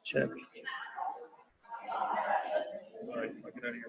Check. All right, I'll get out of here.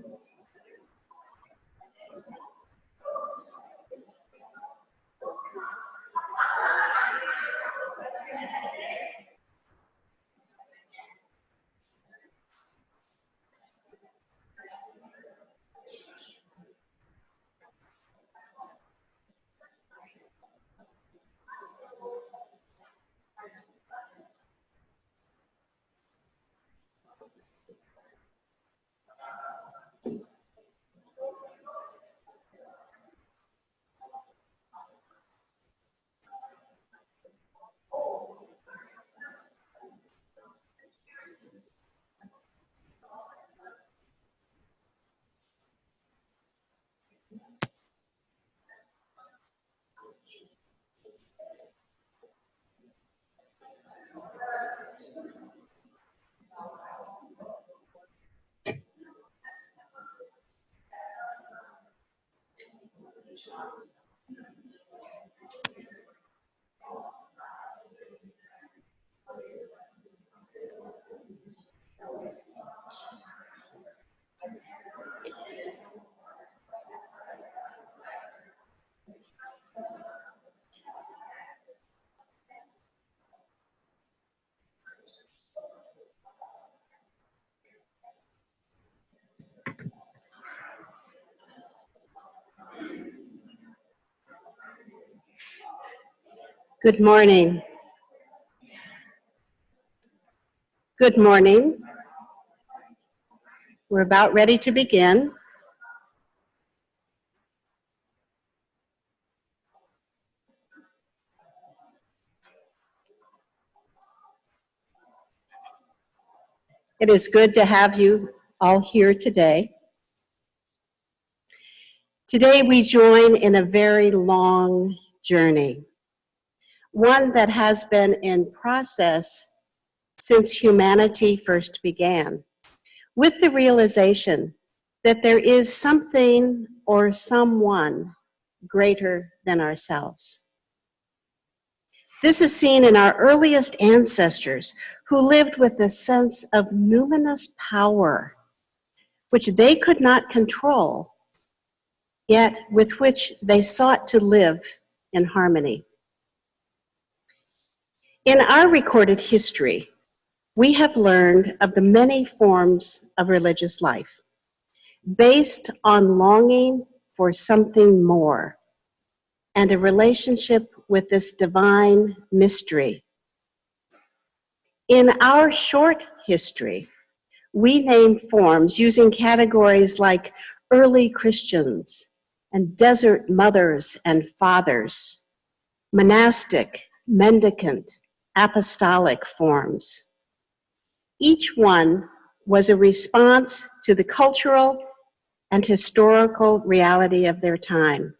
Good morning. Good morning. We're about ready to begin. It is good to have you all here today. Today we join in a very long journey, one that has been in process since humanity first began, with the realization that there is something or someone greater than ourselves. This is seen in our earliest ancestors who lived with a sense of numinous power, which they could not control, yet with which they sought to live in harmony. In our recorded history, we have learned of the many forms of religious life, based on longing for something more and a relationship with this divine mystery. In our short history, we name forms using categories like early Christians and desert mothers and fathers, monastic, mendicant, apostolic forms. Each one was a response to the cultural and historical reality of their time,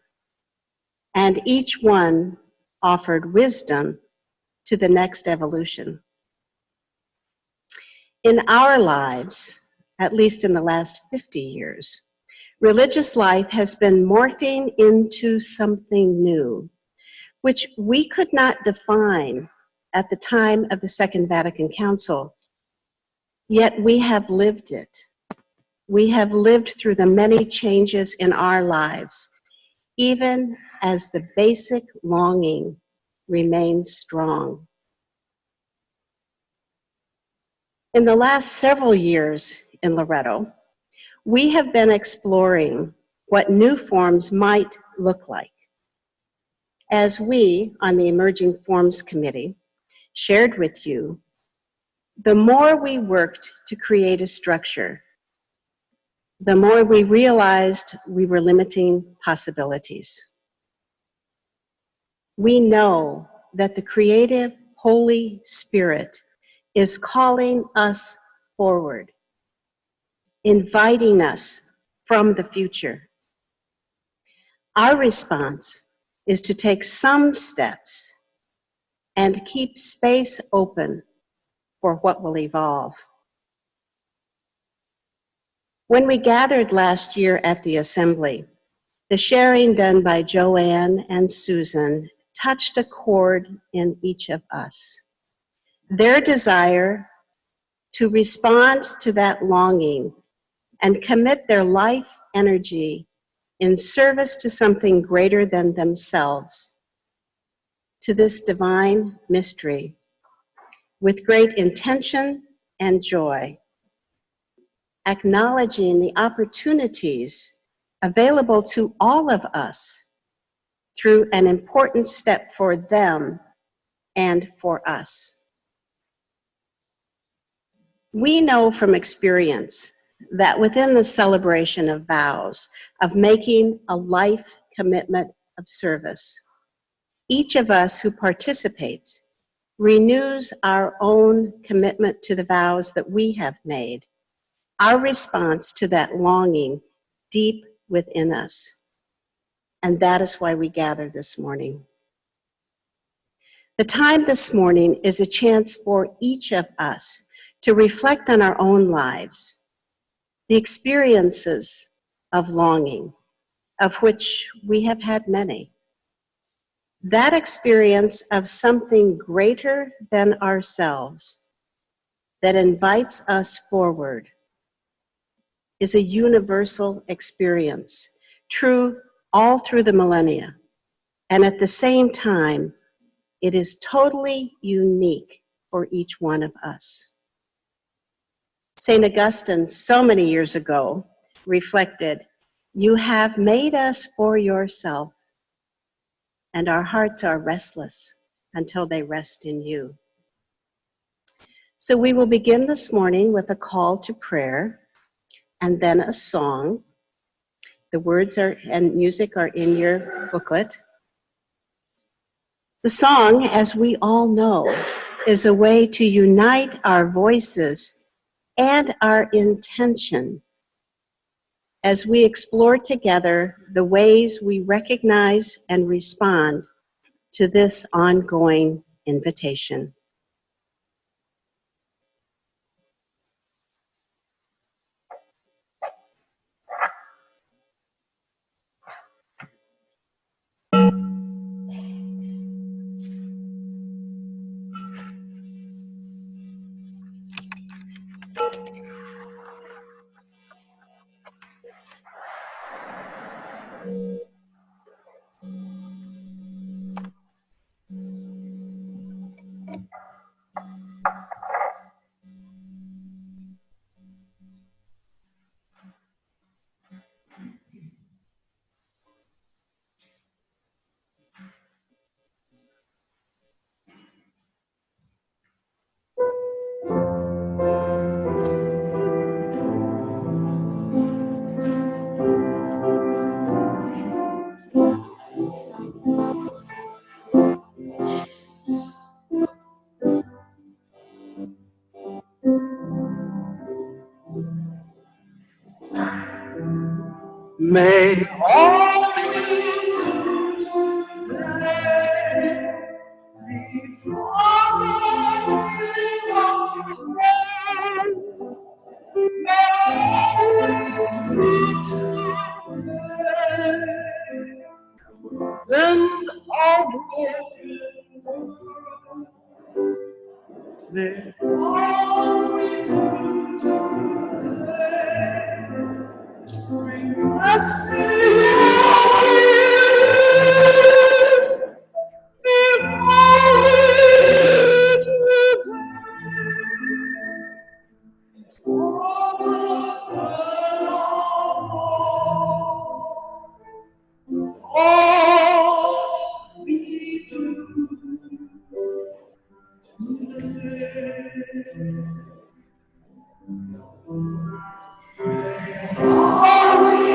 and each one offered wisdom to the next evolution. In our lives, at least in the last 50 years, religious life has been morphing into something new, which we could not define at the time of the Second Vatican Council, yet we have lived it. We have lived through the many changes in our lives, even as the basic longing remains strong. In the last several years in Loreto, we have been exploring what new forms might look like. As we, on the Emerging Forms Committee, shared with you, the more we worked to create a structure, the more we realized we were limiting possibilities. We know that the creative Holy Spirit is calling us forward, inviting us from the future. Our response is to take some steps and keep space open for what will evolve. When we gathered last year at the assembly, the sharing done by Joanne and Susan touched a chord in each of us. Their desire to respond to that longing and commit their life energy in service to something greater than themselves, to this divine mystery, with great intention and joy, acknowledging the opportunities available to all of us through an important step for them and for us. We know from experience that within the celebration of vows, of making a life commitment of service, each of us who participates renews our own commitment to the vows that we have made, our response to that longing deep within us. And that is why we gather this morning. The time this morning is a chance for each of us to reflect on our own lives, the experiences of longing, of which we have had many. That experience of something greater than ourselves that invites us forward is a universal experience, true all through the millennia, and at the same time, it is totally unique for each one of us. St. Augustine, so many years ago, reflected, "You have made us for yourself, and our hearts are restless until they rest in you." So we will begin this morning with a call to prayer and then a song. The words and music are in your booklet. The song, as we all know, is a way to unite our voices and our intention as we explore together the ways we recognize and respond to this ongoing invitation. May all we do today be for the giving of your name. May all we do today and our broken world. May all we do today bring blessing. Be holy today. For the good of all we do today. All we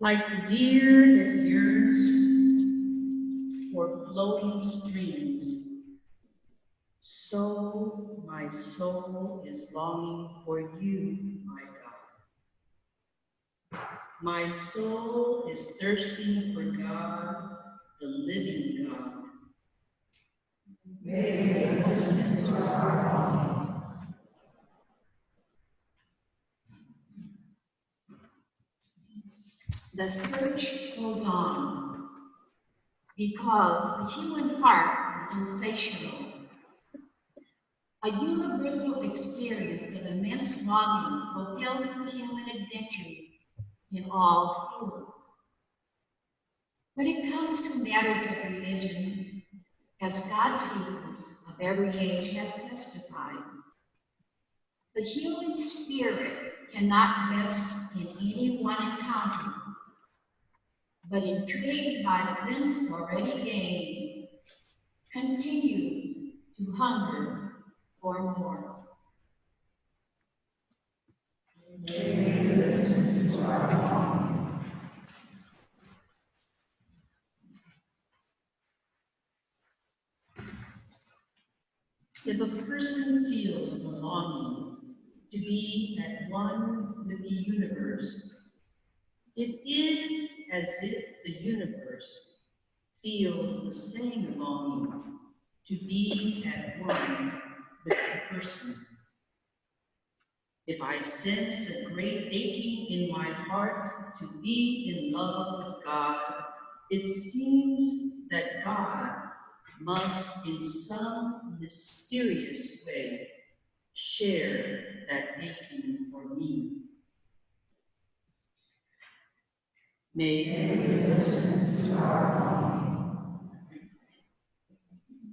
Like the deer that yearns for flowing streams, so my soul is longing for you, my God. My soul is thirsting for God, the living God. The search goes on because the human heart is insatiable. A universal experience of immense longing propels the human adventures in all fields. When it comes to matters of religion, as God's healers of every age have testified, the human spirit cannot rest in any one encounter, but intrigued by the glimpse already gained, continues to hunger for more. If a person feels the longing to be at one with the universe, it is as if the universe feels the same longing to be at one with the person. If I sense a great aching in my heart to be in love with God, it seems that God must in some mysterious way share that aching for me. May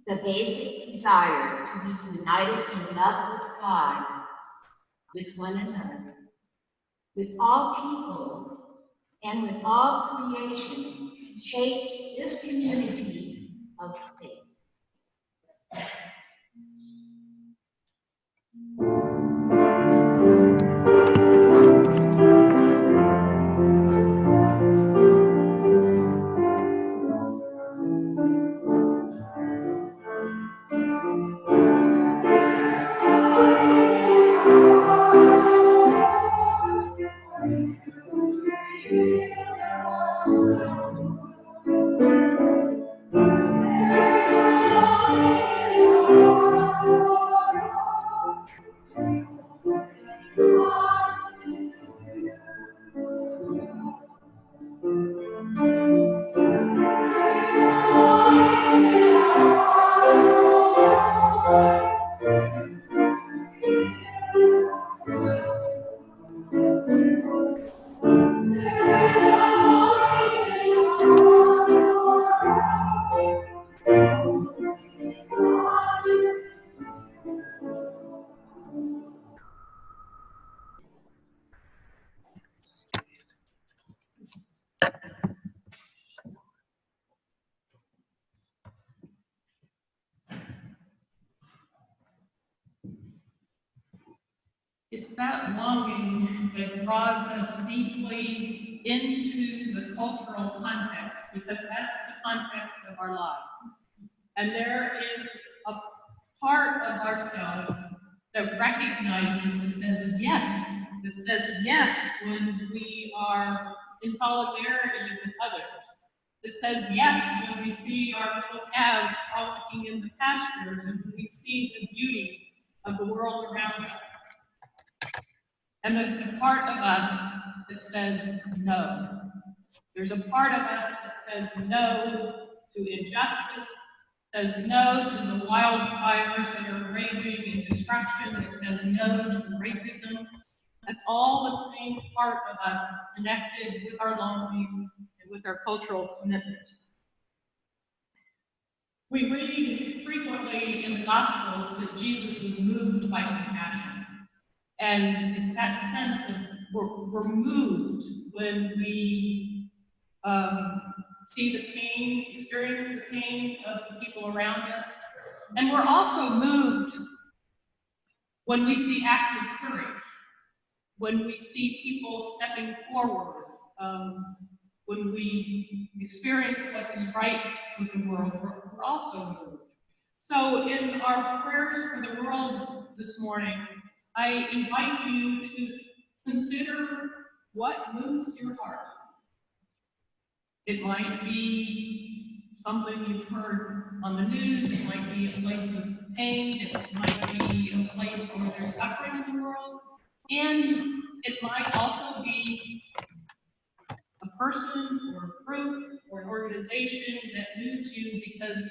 The basic desire to be united in love with God, with one another, with all people, and with all creation shapes this community of faith. It's that longing that draws us deeply into the cultural context, because that's the context of our lives. And there is a part of ourselves that recognizes, that says yes when we are in solidarity with others, that says yes when we see our little calves frolicking in the pastures and when we see the beauty of the world around us. And there's a part of us that says no. There's a part of us that says no to injustice, says no to the wildfires that are raging in destruction, that says no to racism. That's all the same part of us that's connected with our longing and with our cultural commitment. We read frequently in the Gospels that Jesus was moved by compassion. And it's that sense of we're moved when we see the pain, experience the pain of the people around us. And we're also moved when we see acts of courage, when we see people stepping forward, when we experience what is right with the world, we're also moved. So in our prayers for the world this morning, I invite you to consider what moves your heart. It might be something you've heard on the news, it might be a place of pain, it might be a place where there's suffering in the world, and it might also be a person or a group or an organization that moves you because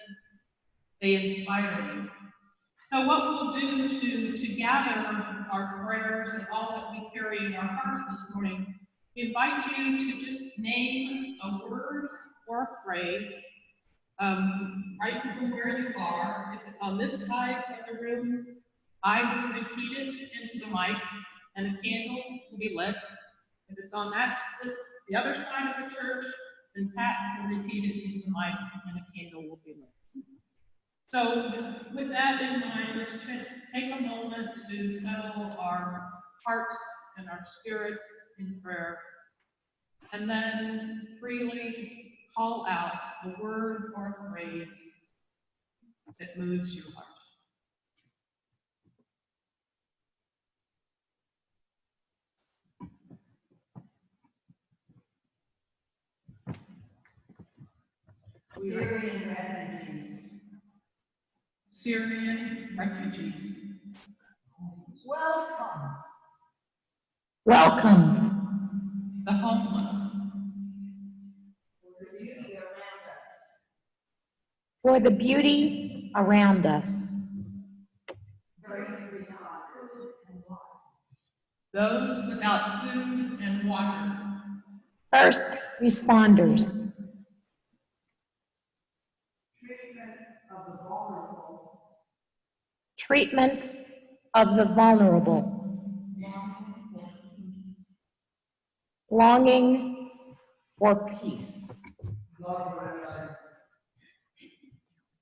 they inspire you. So what we'll do to gather our prayers and all that we carry in our hearts this morning, we invite you to just name a word or a phrase right from where you are. If it's on this side of the room, I will repeat it into the mic and a candle will be lit. If it's on the other side of the church, then Pat will repeat it into the mic and a candle will be lit. So with that in mind, let's just take a moment to settle our hearts and our spirits in prayer, and then freely just call out a word or a phrase that moves your heart. Syrian refugees. Syrian refugees. Welcome. Welcome. The homeless. For the beauty around us. For the beauty around us. Those without food and water. First responders. Treatment of the vulnerable. Longing for peace.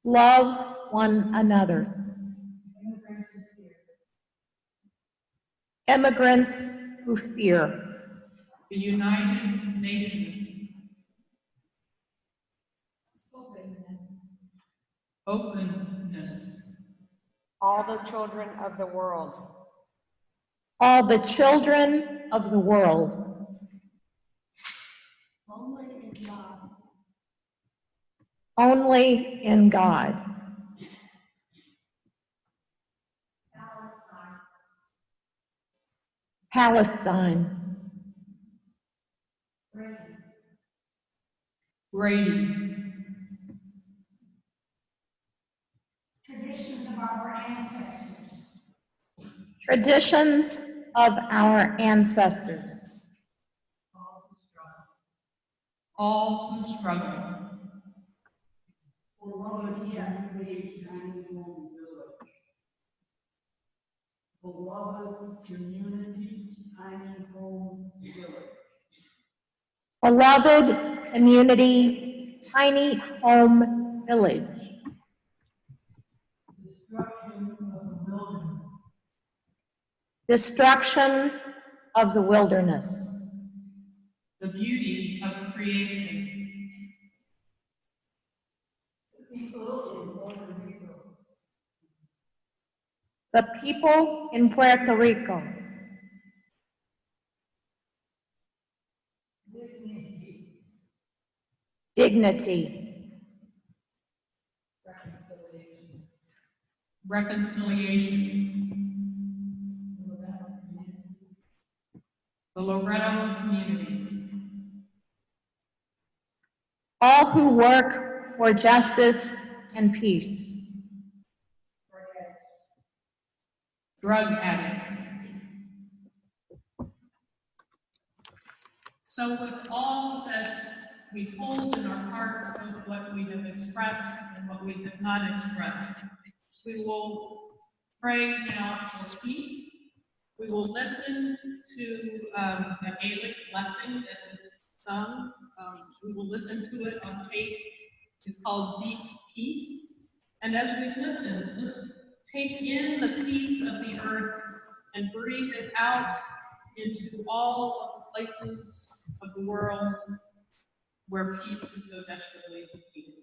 Love one another. Immigrants who fear. The United Nations. Openness. All the children of the world. All the children of the world. Only in God. Only in God. Palestine. Brady. Traditions of our ancestors. Traditions of our ancestors. All who struggle. Beloved community, tiny home village. Beloved community, tiny home village. Destruction of the wilderness. Destruction of the wilderness. The beauty of creation. The people in Puerto Rico. Dignity. Reconciliation. The Loretto community. All who work for justice and peace. Drug addicts. So with all that we hold in our hearts, both what we have expressed and what we have not expressed, we will pray now for peace. We will listen to the Gaelic blessing that is sung. We will listen to it on tape. It's called Deep Peace. And as we listen, let's take in the peace of the earth and breathe it out into all of the places of the world where peace is so desperately needed.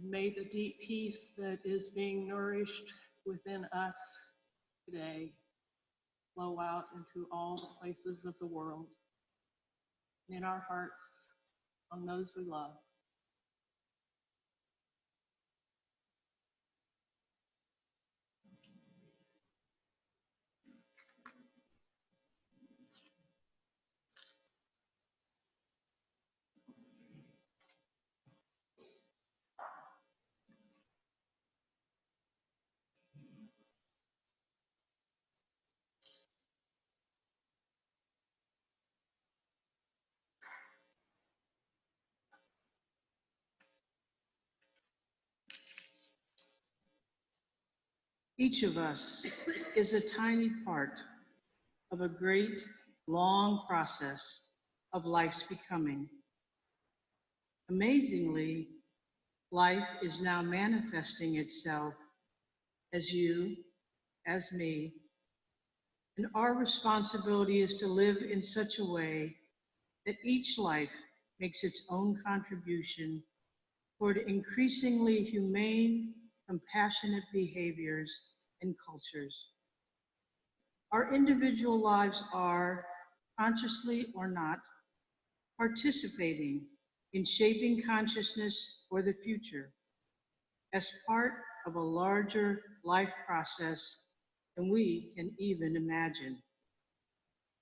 May the deep peace that is being nourished within us today flow out into all the places of the world, in our hearts, on those we love. Each of us is a tiny part of a great, long process of life's becoming. Amazingly, life is now manifesting itself as you, as me, and our responsibility is to live in such a way that each life makes its own contribution toward increasingly humane, compassionate behaviors and cultures. Our individual lives are, consciously or not, participating in shaping consciousness for the future as part of a larger life process than we can even imagine.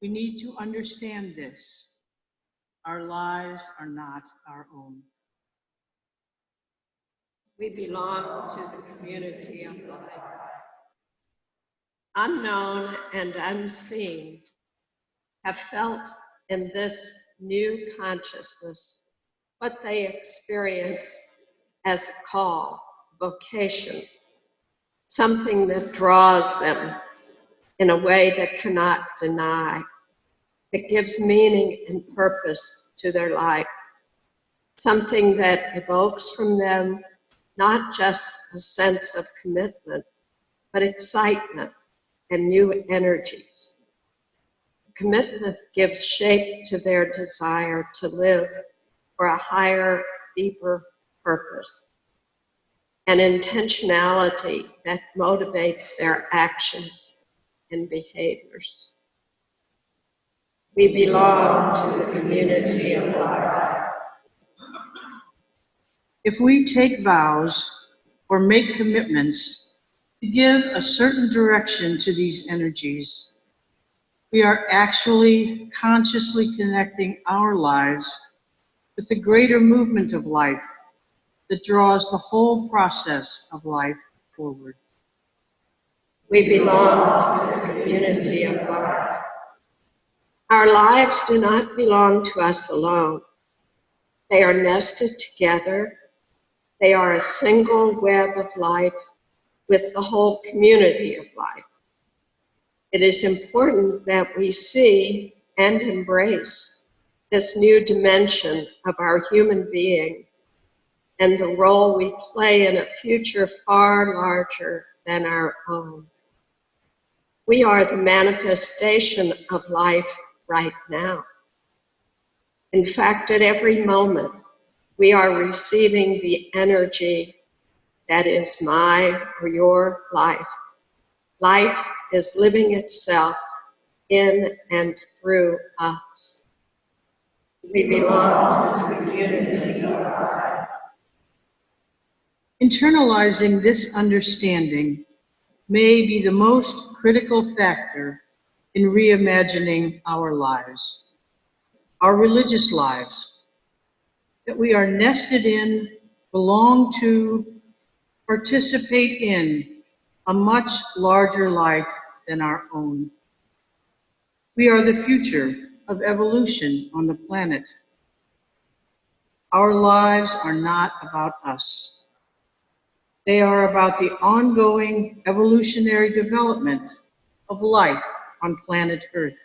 We need to understand this. Our lives are not our own. We belong to the community of life. Unknown and unseen have felt in this new consciousness what they experience as a call, vocation, something that draws them in a way that cannot deny, that gives meaning and purpose to their life, something that evokes from them not just a sense of commitment, but excitement and new energies. Commitment gives shape to their desire to live for a higher, deeper purpose, an intentionality that motivates their actions and behaviors. We belong to the community of life. If we take vows or make commitments to give a certain direction to these energies, we are actually consciously connecting our lives with the greater movement of life that draws the whole process of life forward. We belong to the community of life. Our lives do not belong to us alone. They are nested together. They are a single web of life with the whole community of life. It is important that we see and embrace this new dimension of our human being and the role we play in a future far larger than our own. We are the manifestation of life right now. In fact, at every moment, we are receiving the energy that is my or your life. Life is living itself in and through us. We belong to the community of life. Internalizing this understanding may be the most critical factor in reimagining our lives, our religious lives, that we are nested in, belong to, participate in a much larger life than our own. We are the future of evolution on the planet. Our lives are not about us. They are about the ongoing evolutionary development of life on planet Earth.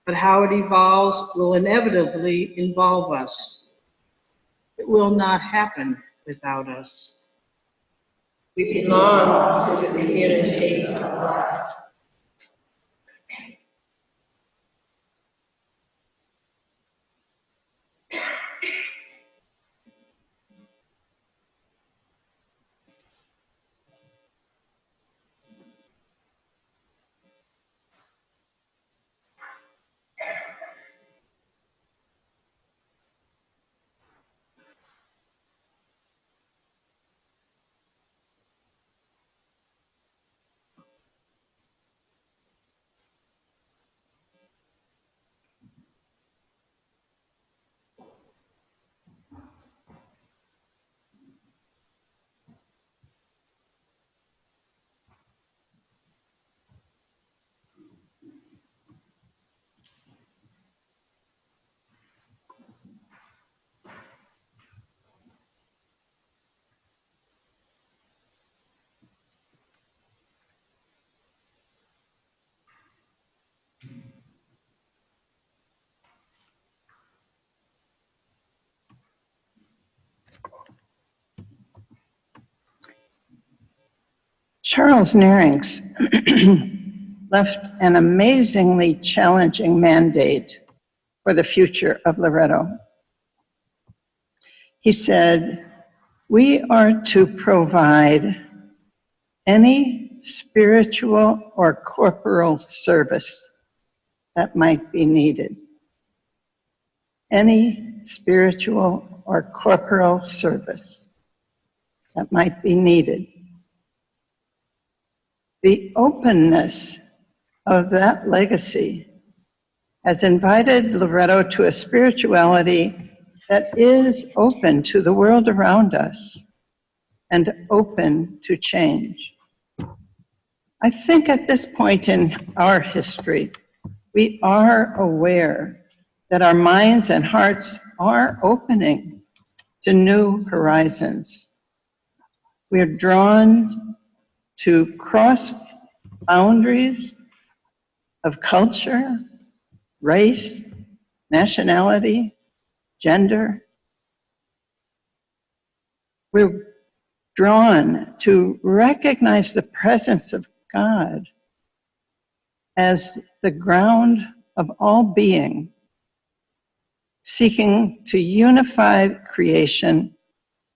But how it evolves will inevitably involve us. It will not happen without us. We belong to the community of life. Charles Nearings left an amazingly challenging mandate for the future of Loretto. He said, "We are to provide any spiritual or corporal service that might be needed." Any spiritual or corporal service that might be needed. The openness of that legacy has invited Loretto to a spirituality that is open to the world around us and open to change. I think at this point in our history, we are aware that our minds and hearts are opening to new horizons. We are drawn to cross boundaries of culture, race, nationality, gender. We're drawn to recognize the presence of God as the ground of all being, seeking to unify creation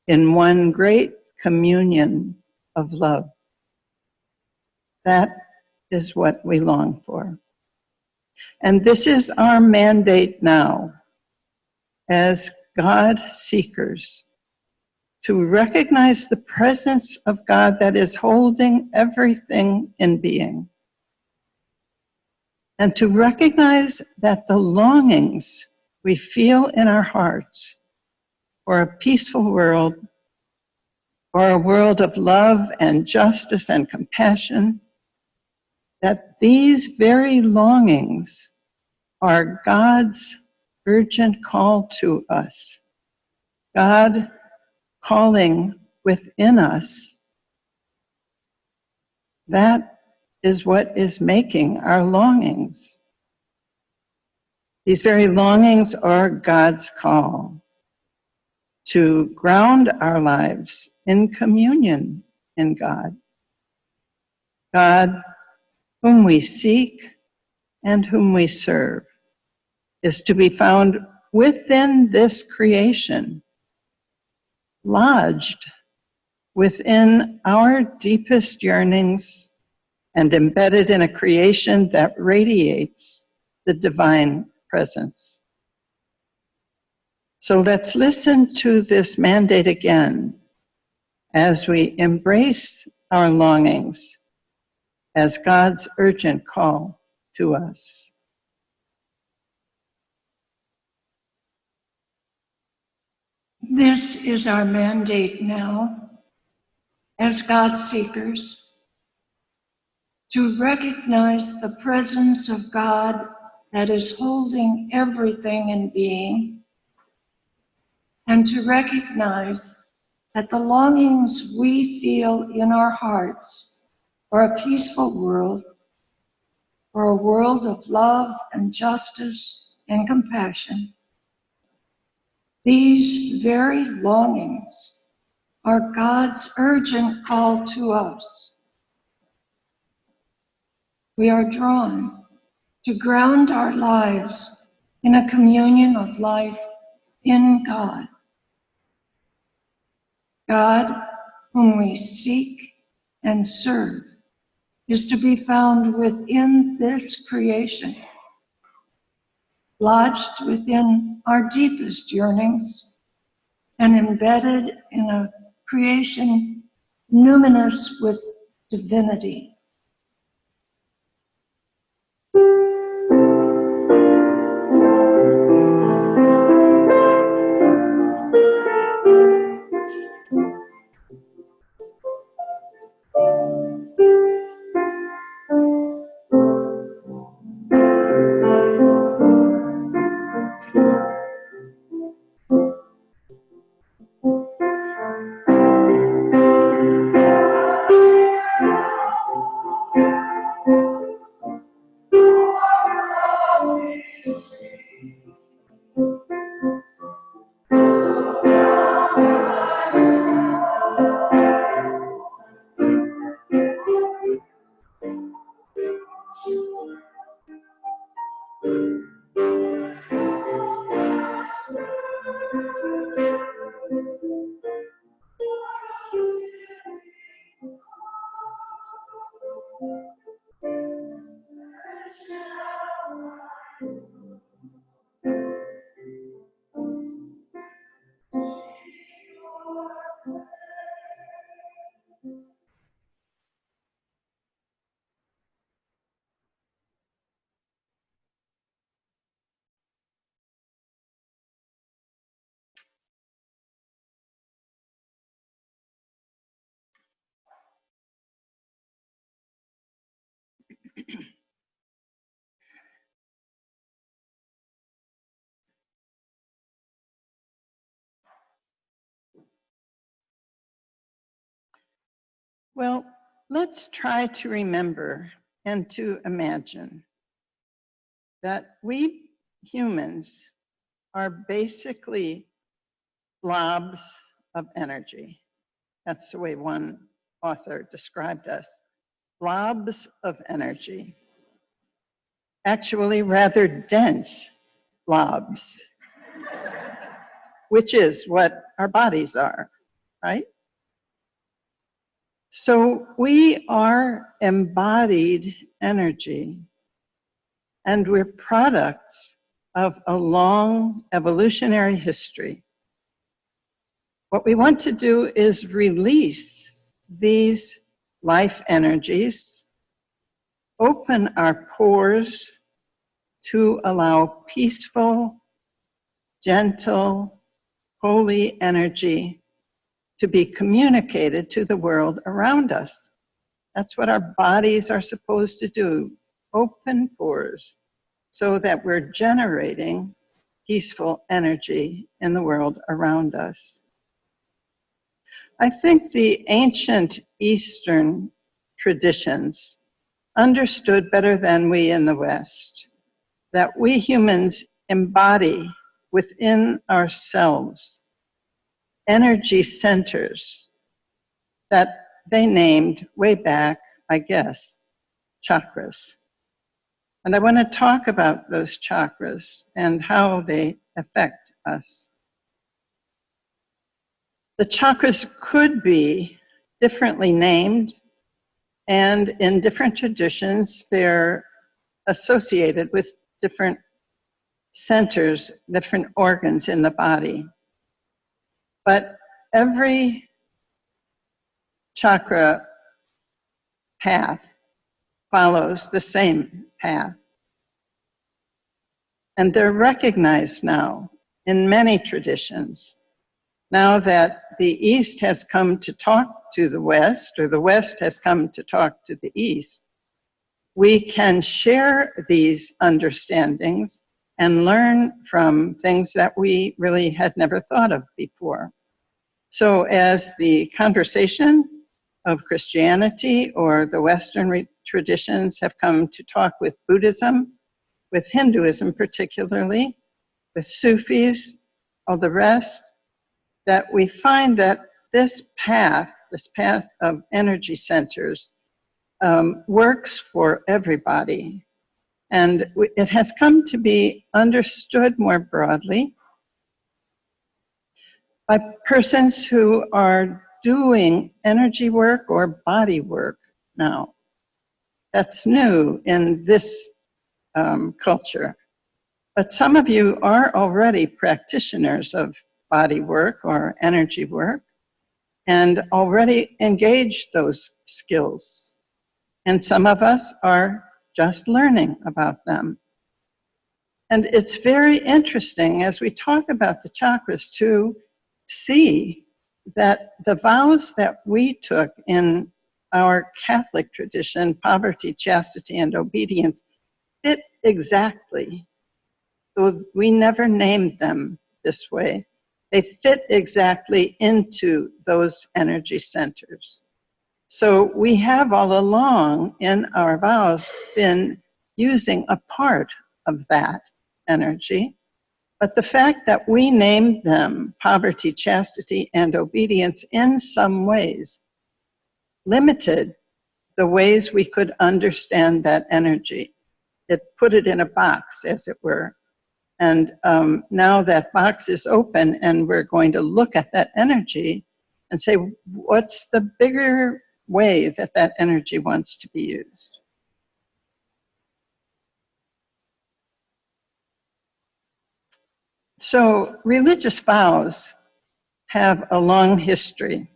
in one great communion of love. That is what we long for. And this is our mandate now as God seekers, to recognize the presence of God that is holding everything in being, and to recognize that the longings we feel in our hearts for a peaceful world, for a world of love and justice and compassion, that these very longings are God's urgent call to us. God calling within us. That is what is making our longings. These very longings are God's call to ground our lives in communion in God. God, whom we seek and whom we serve, is to be found within this creation, lodged within our deepest yearnings and embedded in a creation that radiates the divine presence. So let's listen to this mandate again as we embrace our longings as God's urgent call to us. This is our mandate now, as God seekers, to recognize the presence of God that is holding everything in being, and to recognize that the longings we feel in our hearts for a peaceful world, for a world of love and justice and compassion, these very longings are God's urgent call to us. We are drawn to ground our lives in a communion of life in God. God, whom we seek and serve, is to be found within this creation, lodged within our deepest yearnings, and embedded in a creation numinous with divinity. Well, let's try to remember and to imagine that we humans are basically blobs of energy. That's the way one author described us, blobs of energy. Actually, rather dense blobs, which is what our bodies are, right? So we are embodied energy, and we're products of a long evolutionary history. What we want to do is release these life energies, open our pores to allow peaceful, gentle, holy energy to be communicated to the world around us. That's what our bodies are supposed to do, open pores, so that we're generating peaceful energy in the world around us. I think the ancient Eastern traditions understood better than we in the West that we humans embody within ourselves energy centers that they named way back, I guess, chakras. And I want to talk about those chakras and how they affect us. The chakras could be differently named, and in different traditions, they're associated with different centers, different organs in the body. But every chakra path follows the same path. And they're recognized now in many traditions. Now that the East has come to talk to the West, or the West has come to talk to the East, we can share these understandings and learn from things that we really had never thought of before. So as the conversation of Christianity or the Western traditions have come to talk with Buddhism, with Hinduism particularly, with Sufis, all the rest, that we find that this path of energy centers works for everybody. And it has come to be understood more broadly by persons who are doing energy work or body work now. That's new in this culture. But some of you are already practitioners of body work or energy work and already engage those skills. And some of us are just learning about them. And it's very interesting as we talk about the chakras to see that the vows that we took in our Catholic tradition, poverty, chastity, and obedience, fit exactly. So we never named them this way. They fit exactly into those energy centers. So we have all along in our vows been using a part of that energy. But the fact that we named them poverty, chastity, and obedience in some ways limited the ways we could understand that energy. It put it in a box, as it were. And now that box is open and we're going to look at that energy and say, what's the bigger way that that energy wants to be used? So religious vows have a long history,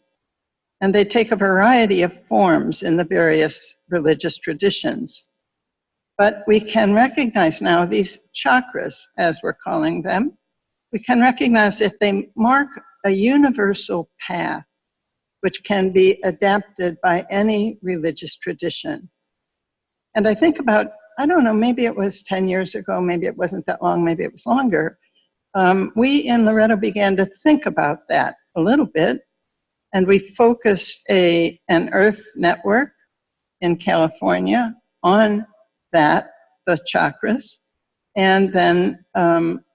and they take a variety of forms in the various religious traditions. But we can recognize now these chakras, as we're calling them, we can recognize that they mark a universal path which can be adapted by any religious tradition. And I think about, I don't know, maybe it was 10 years ago, maybe it wasn't that long, maybe it was longer. We in Loretto began to think about that a little bit, and we focused an Earth network in California on that, the chakras. And then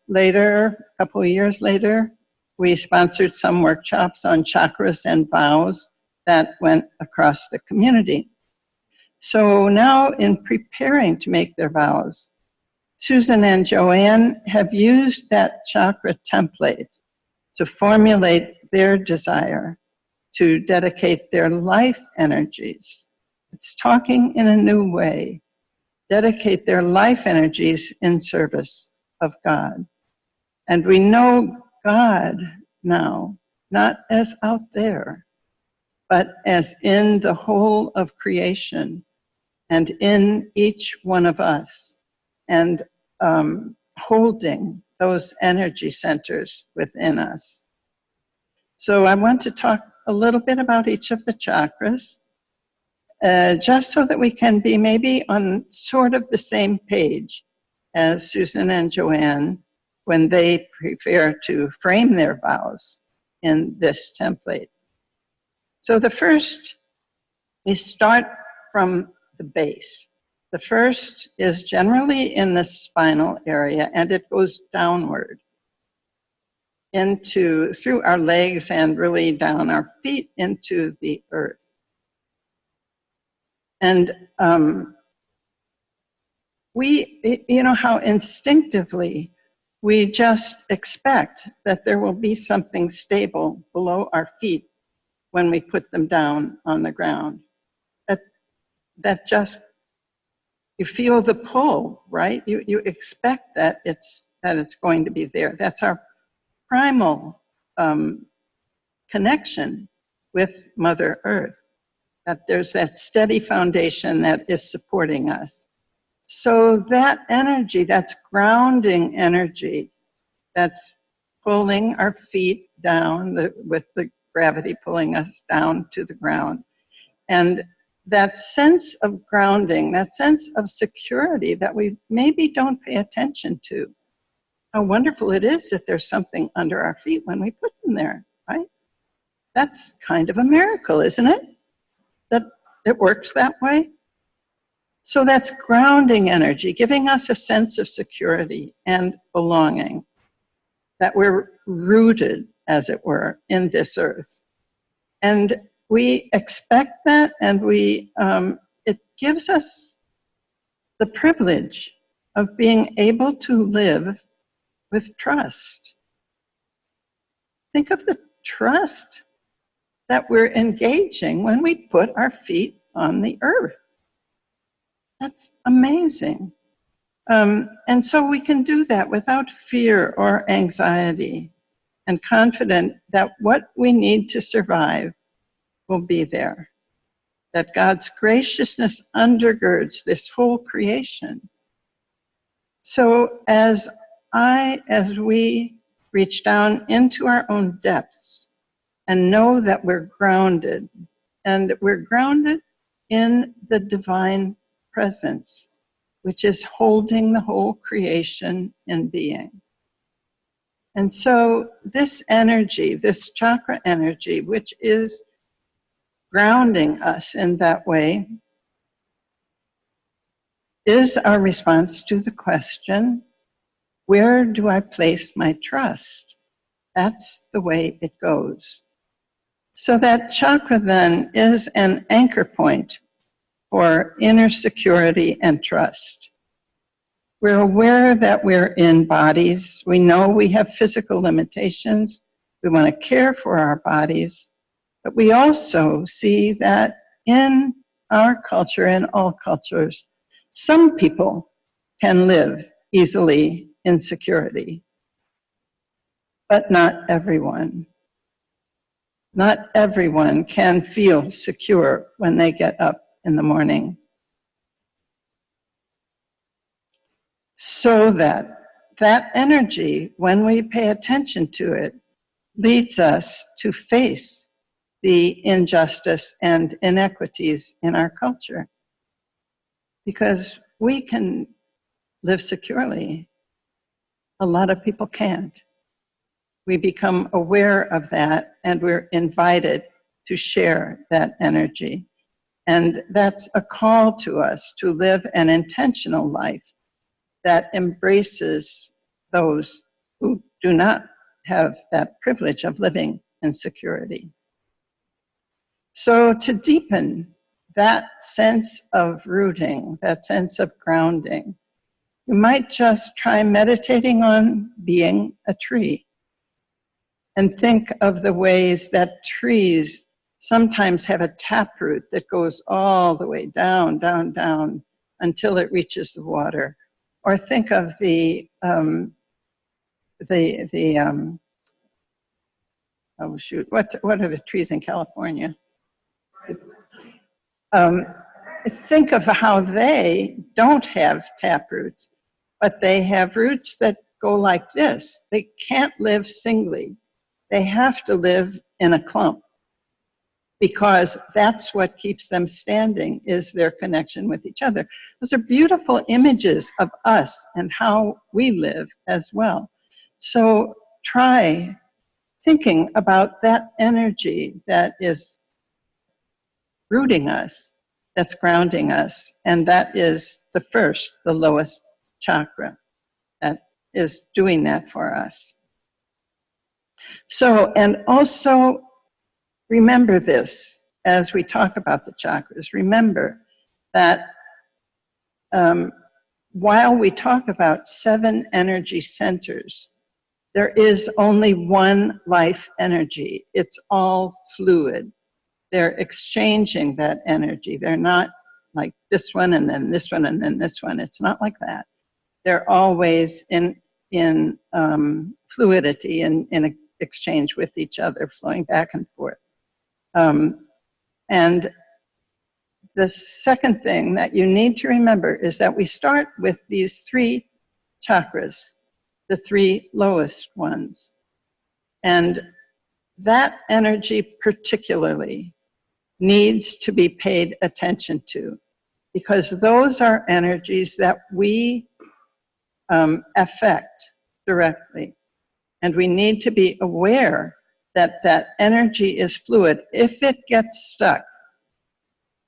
later, a couple of years later, we sponsored some workshops on chakras and vows that went across the community. So now in preparing to make their vows, Susan and Joanne have used that chakra template to formulate their desire to dedicate their life energies. It's talking in a new way. Dedicate their life energies in service of God. And we know God now, not as out there, but as in the whole of creation and in each one of us, and holding those energy centers within us. So I want to talk a little bit about each of the chakras, just so that we can be maybe on sort of the same page as Susan and Joanne when they prepare to frame their vows in this template. So the first, we start from the base. The first is generally in the spinal area, and it goes downward through our legs and really down our feet into the earth. And you know how instinctively we just expect that there will be something stable below our feet when we put them down on the ground. That just, you feel the pull, right? You expect that it's going to be there. That's our primal connection with Mother Earth, that there's that steady foundation that is supporting us. So that energy, that's grounding energy, that's pulling our feet down with the gravity pulling us down to the ground. And that sense of grounding, that sense of security that we maybe don't pay attention to. How wonderful it is that there's something under our feet when we put them there, right? That's kind of a miracle, isn't it? That it works that way. So that's grounding energy, giving us a sense of security and belonging, that we're rooted, as it were, in this earth. And we expect that, and it gives us the privilege of being able to live with trust. Think of the trust that we're engaging when we put our feet on the earth. That's amazing. And so we can do that without fear or anxiety, and confident that what we need to survive will be there, that God's graciousness undergirds this whole creation. So as we reach down into our own depths and know that we're grounded, and we're grounded in the divine presence, which is holding the whole creation in being. And so this energy, this chakra energy, which is grounding us in that way, is our response to the question, where do I place my trust? That's the way it goes. So that chakra then is an anchor point for inner security and trust. We're aware that we're in bodies. We know we have physical limitations. We want to care for our bodies. But we also see that in our culture and all cultures, some people can live easily in security, but not everyone. Not everyone can feel secure when they get up in the morning. So that energy, when we pay attention to it, leads us to face the injustice and inequities in our culture. because we can live securely. A lot of people can't. We become aware of that, and we're invited to share that energy. And that's a call to us to live an intentional life that embraces those who do not have that privilege of living in security. So to deepen that sense of rooting, that sense of grounding, you might just try meditating on being a tree and think of the ways that trees sometimes have a taproot that goes all the way down, down, down until it reaches the water. Or think of oh shoot, what are the trees in California? Think of how they don't have taproots, but they have roots that go like this. They can't live singly. They have to live in a clump, because that's what keeps them standing, is their connection with each other. Those are beautiful images of us and how we live as well. So try thinking about that energy that is rooting us, that's grounding us, and that is the first, the lowest chakra that is doing that for us. So, and also remember this as we talk about the chakras. Remember that while we talk about 7 energy centers, there is only one life energy. It's all fluid. They're exchanging that energy. They're not like this one and then this one and then this one. It's not like that. They're always in fluidity and in a exchange with each other, flowing back and forth. And the second thing that you need to remember is that we start with these 3 chakras, the 3 lowest ones. And that energy particularly needs to be paid attention to, because those are energies that we affect directly. And we need to be aware that that energy is fluid. If it gets stuck,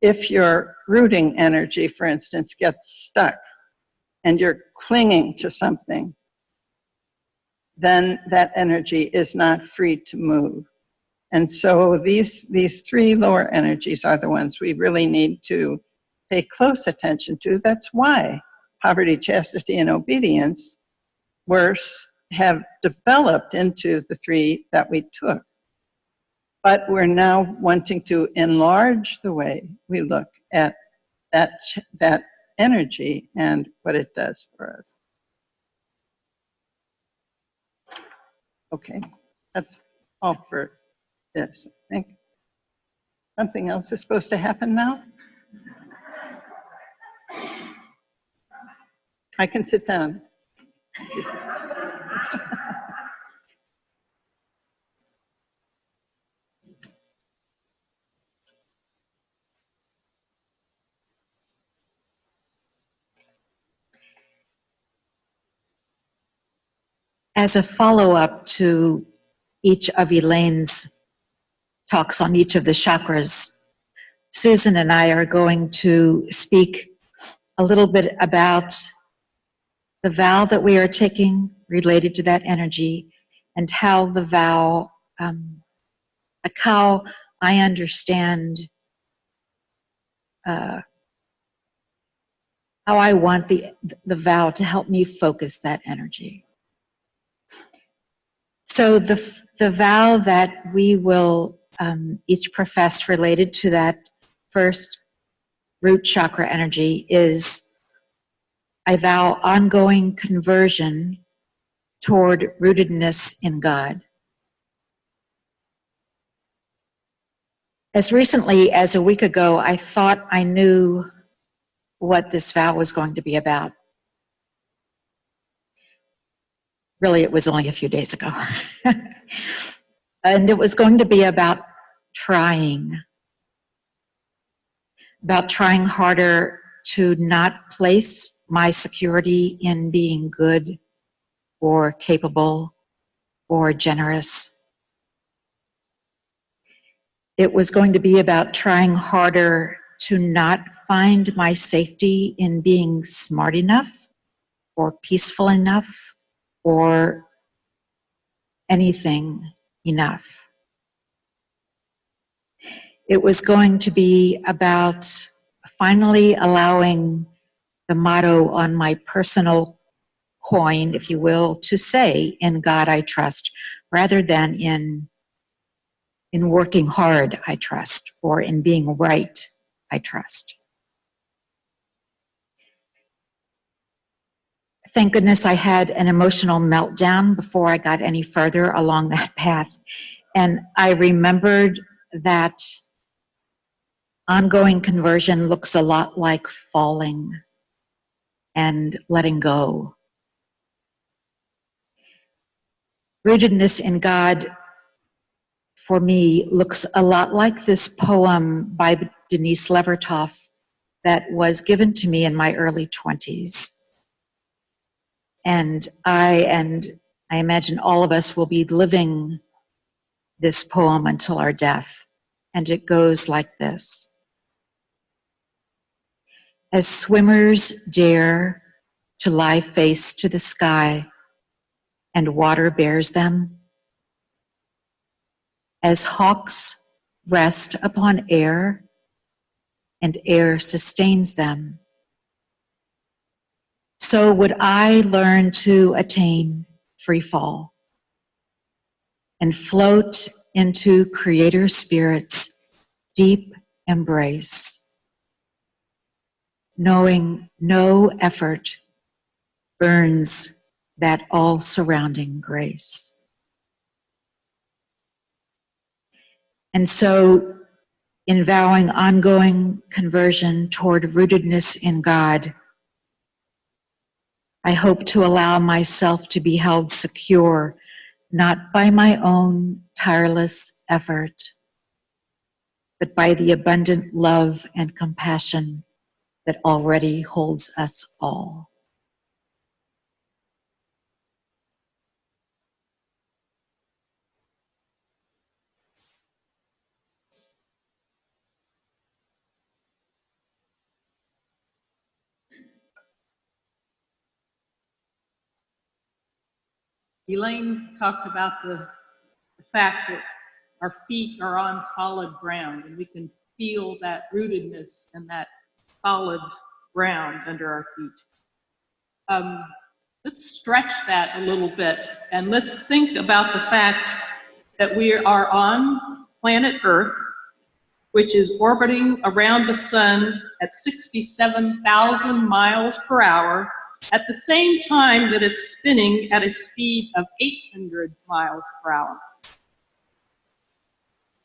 if your rooting energy, for instance, gets stuck and you're clinging to something, then that energy is not free to move. And so these 3 lower energies are the ones we really need to pay close attention to. That's why poverty, chastity, and obedience have developed into the 3 that we took. But we're now wanting to enlarge the way we look at that energy and what it does for us. Okay, that's all for this, I think. Something else is supposed to happen now? I can sit down. As a follow-up to each of Elaine's talks on each of the chakras, Susan and I are going to speak a little bit about the vow that we are taking related to that energy, and how the vow, like how I understand, how I want the vow to help me focus that energy. So the vow that we will each profess related to that first root chakra energy is, I vow ongoing conversion toward rootedness in God. As recently as a week ago, I thought I knew what this vow was going to be about. Really, it was only a few days ago. And it was going to be about trying harder to not place my security in being good or capable or generous. It was going to be about trying harder to not find my safety in being smart enough or peaceful enough or anything enough. It was going to be about finally allowing the motto on my personal coin, if you will, to say, "In God I trust," rather than in working hard I trust, or in being right I trust. Thank goodness I had an emotional meltdown before I got any further along that path. And I remembered that ongoing conversion looks a lot like falling and letting go. Rootedness in God, for me, looks a lot like this poem by Denise Levertov that was given to me in my early 20s. And I imagine all of us will be living this poem until our death. And it goes like this. As swimmers dare to lie face to the sky, and water bears them, as hawks rest upon air, and air sustains them, so would I learn to attain free fall and float into Creator Spirit's deep embrace, knowing no effort earns that all-surrounding grace. And so, in vowing ongoing conversion toward rootedness in God, I hope to allow myself to be held secure, not by my own tireless effort, but by the abundant love and compassion that already holds us all. Elaine talked about the fact that our feet are on solid ground and we can feel that rootedness and that solid ground under our feet. Let's stretch that a little bit and let's think about the fact that we are on planet Earth, which is orbiting around the sun at 67,000 miles per hour, at the same time that it's spinning at a speed of 800 miles per hour.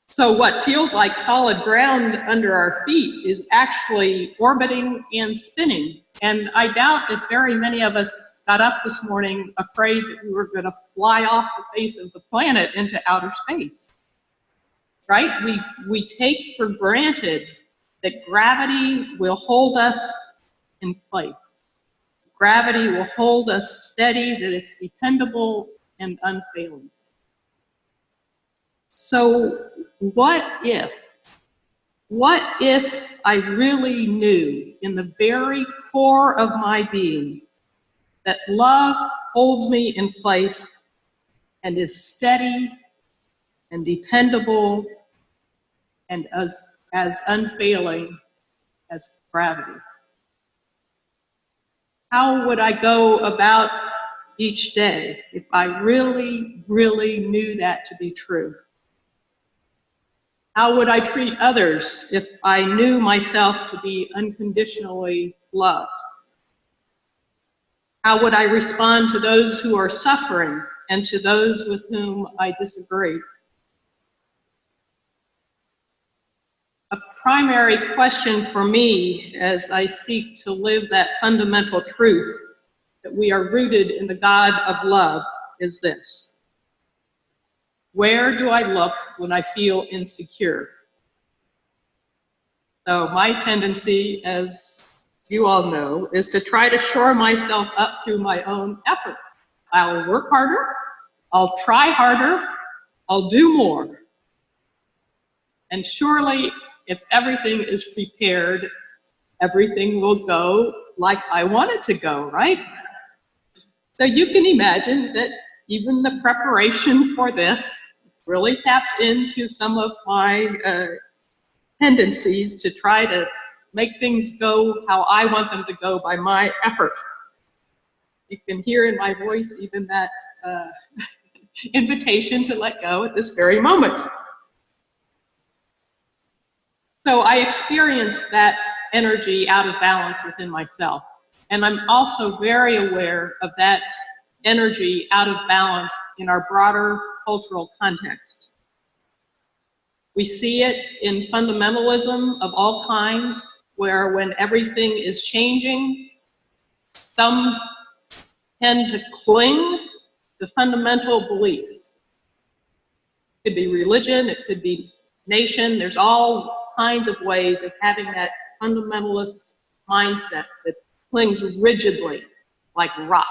So what feels like solid ground under our feet is actually orbiting and spinning. And I doubt that very many of us got up this morning afraid that we were going to fly off the face of the planet into outer space. Right? We take for granted that gravity will hold us in place. Gravity will hold us steady, that it's dependable and unfailing. So what if I really knew in the very core of my being that love holds me in place and is steady and dependable and as unfailing as gravity? How would I go about each day if I really, really knew that to be true? How would I treat others if I knew myself to be unconditionally loved? How would I respond to those who are suffering and to those with whom I disagree? A primary question for me as I seek to live that fundamental truth that we are rooted in the God of love is this: where do I look when I feel insecure? So my tendency as you all know, is to try to shore myself up through my own effort. I'll work harder, I'll try harder, I'll do more. And surely, if everything is prepared, everything will go like I want it to go, right? So you can imagine that even the preparation for this really tapped into some of my tendencies to try to make things go how I want them to go by my effort. You can hear in my voice even that invitation to let go at this very moment. So I experienced that energy out of balance within myself. And I'm also very aware of that energy out of balance in our broader cultural context. We see it in fundamentalism of all kinds, where when everything is changing, some tend to cling to fundamental beliefs. It could be religion, it could be nation, there's all kinds of ways of having that fundamentalist mindset that clings rigidly like rock.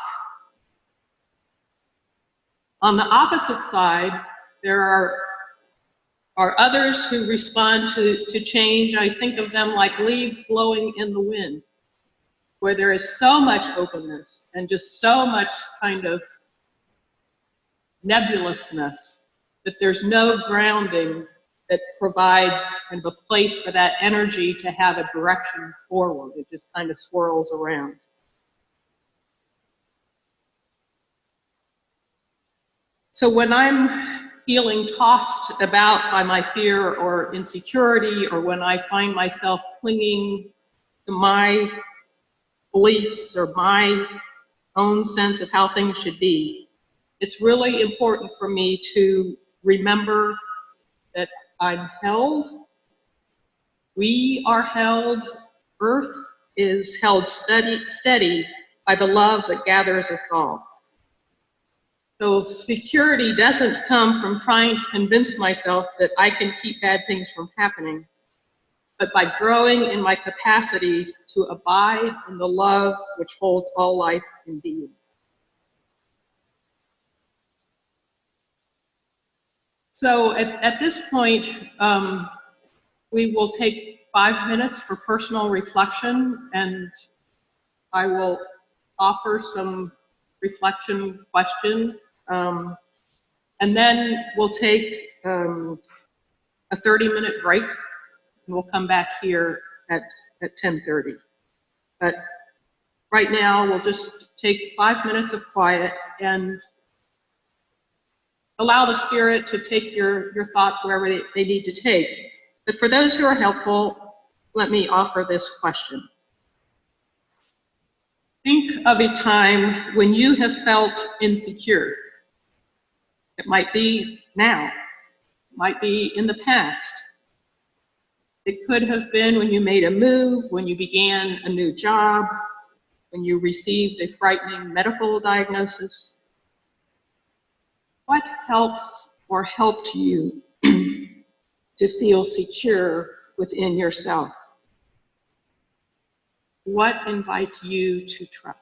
On the opposite side, there are others who respond to change. I think of them like leaves blowing in the wind, where there is so much openness and just so much kind of nebulousness that there's no grounding that provides kind of a place for that energy to have a direction forward. It just kind of swirls around. So when I'm feeling tossed about by my fear or insecurity, or when I find myself clinging to my beliefs or my own sense of how things should be, it's really important for me to remember that I'm held, we are held, Earth is held steady by the love that gathers us all. So security doesn't come from trying to convince myself that I can keep bad things from happening, but by growing in my capacity to abide in the love which holds all life in being. So at this point, we will take 5 minutes for personal reflection, and I will offer some reflection question. And then we'll take a 30-minute break, and we'll come back here at 10:30. But right now, we'll just take 5 minutes of quiet and allow the Spirit to take your thoughts wherever they need to take. But for those who are helpful, let me offer this question. Think of a time when you have felt insecure. It might be now, it might be in the past. It could have been when you made a move, when you began a new job, when you received a frightening medical diagnosis. What helps or helped you to feel secure within yourself? What invites you to trust?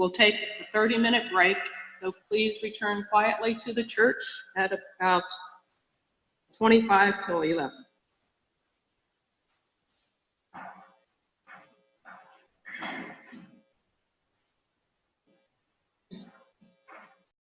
We'll take a 30-minute break, so please return quietly to the church at about 25 till 11.